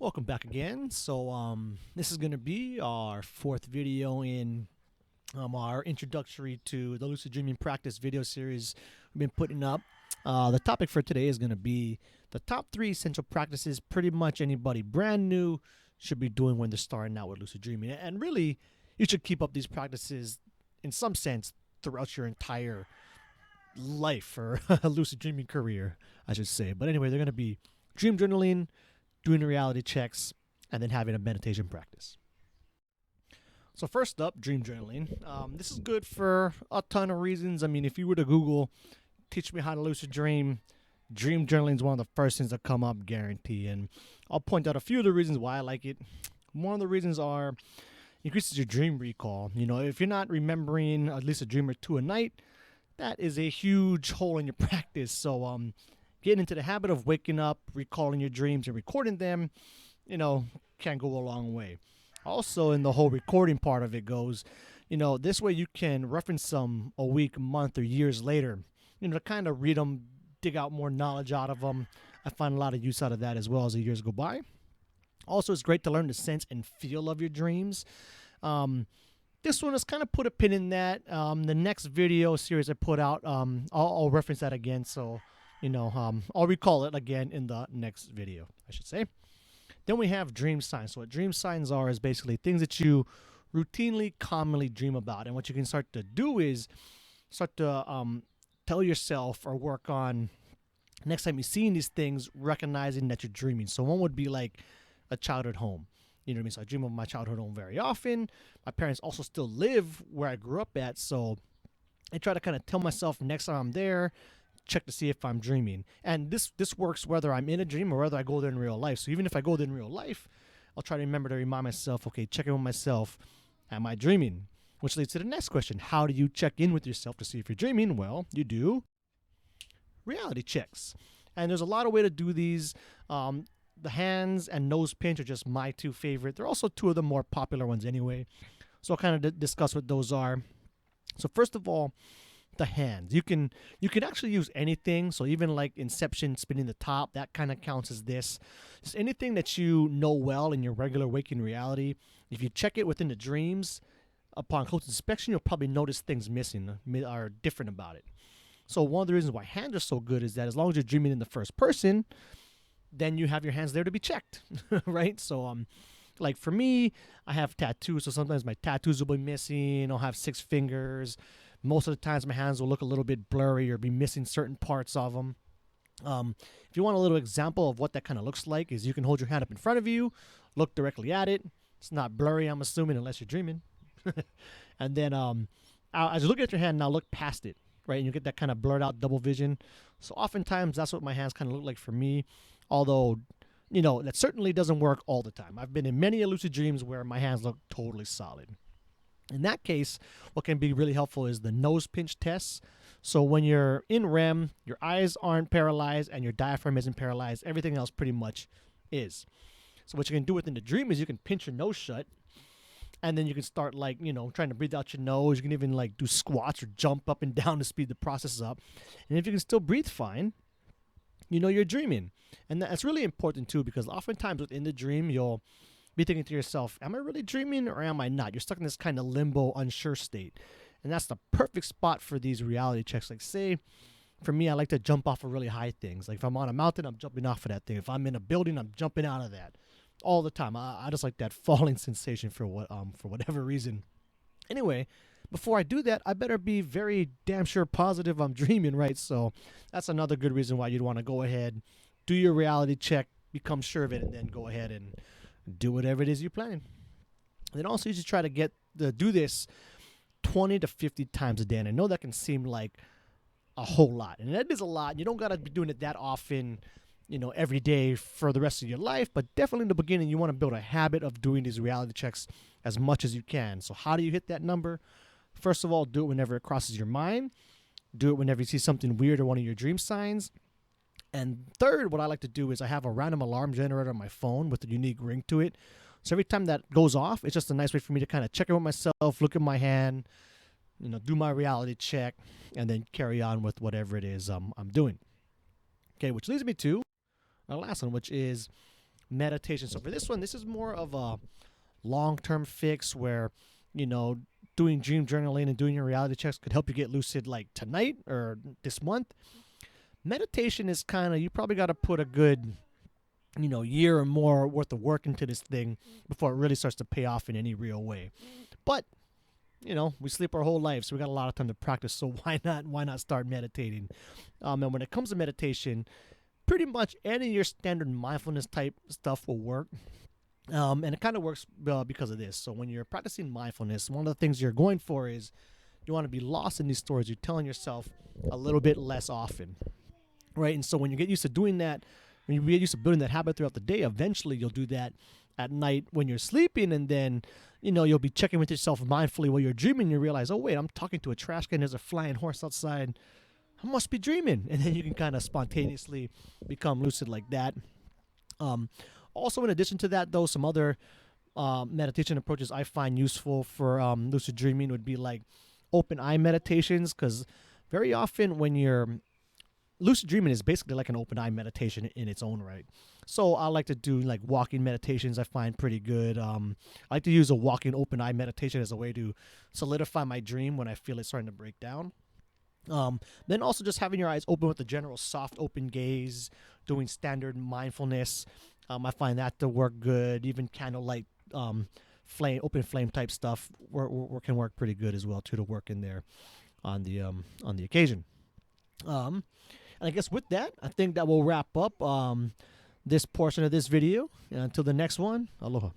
Welcome back again. This is going to be our fourth video in our introductory to the lucid dreaming practice video series we've been putting up. The topic for today is going to be the top 3 essential practices pretty much anybody brand new should be doing when they're starting out with lucid dreaming. And really, you should keep up these practices in some sense throughout your entire life or lucid dreaming career, I should say. But anyway, they're going to be dream journaling, doing reality checks, and then having a meditation practice. So first up, dream journaling. This is good for a ton of reasons. I mean, if you were to Google, teach me how to lucid dream journaling is one of the first things that come up, guarantee. And I'll point out a few of the reasons why I like it. One of the reasons are increases your dream recall. You know, if you're not remembering at least a dream or two a night, that is a huge hole in your practice. So getting into the habit of waking up, recalling your dreams, and recording them, can go a long way. Also, in the whole recording part of it goes, this way you can reference them a week, month, or years later, to kind of read them, dig out more knowledge out of them. I find a lot of use out of that as well as the years go by. Also, it's great to learn the sense and feel of your dreams. This one is kind of put a pin in that. The next video series I put out, I'll reference that again. So, I'll recall it again in the next video, I should say. Then we have dream signs. So what dream signs are is basically things that you routinely, commonly dream about. And what you can start to do is start to tell yourself or work on next time you're seeing these things, recognizing that you're dreaming. So one would be like a childhood home. You know what I mean? So I dream of my childhood home very often. My parents also still live where I grew up at. So I try to kind of tell myself next time I'm there, check to see if I'm dreaming. And this works whether I'm in a dream or whether I go there in real life. So even if I go there in real life, I'll try to remember to remind myself, okay, check in with myself. Am I dreaming? Which leads to the next question. How do you check in with yourself to see if you're dreaming? Well, you do reality checks. And there's a lot of way to do these. The hands and nose pinch are just my 2 favorite. They're also 2 of the more popular ones anyway. So I'll kind of discuss what those are. So first of all, the hands. You can actually use anything. So even like Inception, spinning the top, that kind of counts as this. Just anything that you know well in your regular waking reality. If you check it within the dreams, upon close inspection, you'll probably notice things missing or different about it. So one of the reasons why hands are so good is that as long as you're dreaming in the first person, then you have your hands there to be checked, right? So like for me, I have tattoos, so sometimes my tattoos will be missing. I'll have 6 fingers. Most of the times my hands will look a little bit blurry or be missing certain parts of them. If you want a little example of what that kind of looks like is you can hold your hand up in front of you, look directly at it. It's not blurry, I'm assuming, unless you're dreaming. And then as you look at your hand, now look past it, right? And you get that kind of blurred out double vision. So oftentimes that's what my hands kind of look like for me. Although, that certainly doesn't work all the time. I've been in many lucid dreams where my hands look totally solid. In that case, what can be really helpful is the nose pinch test. So when you're in REM, your eyes aren't paralyzed and your diaphragm isn't paralyzed. Everything else pretty much is. So what you can do within the dream is you can pinch your nose shut, and then you can start trying to breathe out your nose. You can even do squats or jump up and down to speed the process up. And if you can still breathe fine, you're dreaming. And that's really important too, because oftentimes within the dream, you'll be thinking to yourself, am I really dreaming or am I not? You're stuck in this kind of limbo, unsure state. And that's the perfect spot for these reality checks. Like say, for me, I like to jump off of really high things. Like if I'm on a mountain, I'm jumping off of that thing. If I'm in a building, I'm jumping out of that all the time. I just like that falling sensation for whatever reason. Anyway, before I do that, I better be very damn sure positive I'm dreaming, right? So that's another good reason why you'd want to go ahead, do your reality check, become sure of it, and then go ahead and do whatever it is you're planning. And then also you should try to do this 20 to 50 times a day. And I know that can seem like a whole lot. And that is a lot. You don't got to be doing it that often, every day for the rest of your life. But definitely in the beginning, you want to build a habit of doing these reality checks as much as you can. So how do you hit that number? First of all, do it whenever it crosses your mind. Do it whenever you see something weird or one of your dream signs. And third, what I like to do is I have a random alarm generator on my phone with a unique ring to it. So every time that goes off, it's just a nice way for me to kind of check in with myself, look at my hand, do my reality check, and then carry on with whatever it is I'm doing. Okay, which leads me to our last one, which is meditation. So for this one, this is more of a long-term fix where, you know, doing dream journaling and doing your reality checks could help you get lucid like tonight or this month. Meditation is kind of, you probably got to put a good, you know, year or more worth of work into this thing before it really starts to pay off in any real way. But, you know, we sleep our whole life, so we got a lot of time to practice. So why not start meditating? And when it comes to meditation, pretty much any of your standard mindfulness type stuff will work. And it kind of works because of this. So when you're practicing mindfulness, one of the things you're going for is you want to be lost in these stories. You're telling yourself a little bit less often, right? And so when you get used to doing that, when you get used to building that habit throughout the day, eventually you'll do that at night when you're sleeping, and then, you know, you'll be checking with yourself mindfully while you're dreaming. You realize, oh wait, I'm talking to a trash can. There's a flying horse outside. I must be dreaming, and then you can kind of spontaneously become lucid like that. Also, in addition to that, though, some other meditation approaches I find useful for lucid dreaming would be like open eye meditations, because very often when you're lucid dreaming is basically like an open eye meditation in its own right. So I like to do like walking meditations. I find pretty good. I like to use a walking open eye meditation as a way to solidify my dream when I feel it starting to break down. Then also just having your eyes open with a general soft open gaze, doing standard mindfulness. I find that to work good. Even candlelight, open flame type stuff can work pretty good as well too, to work in there on the occasion. And I guess with that, I think that will wrap up this portion of this video. And until the next one, aloha.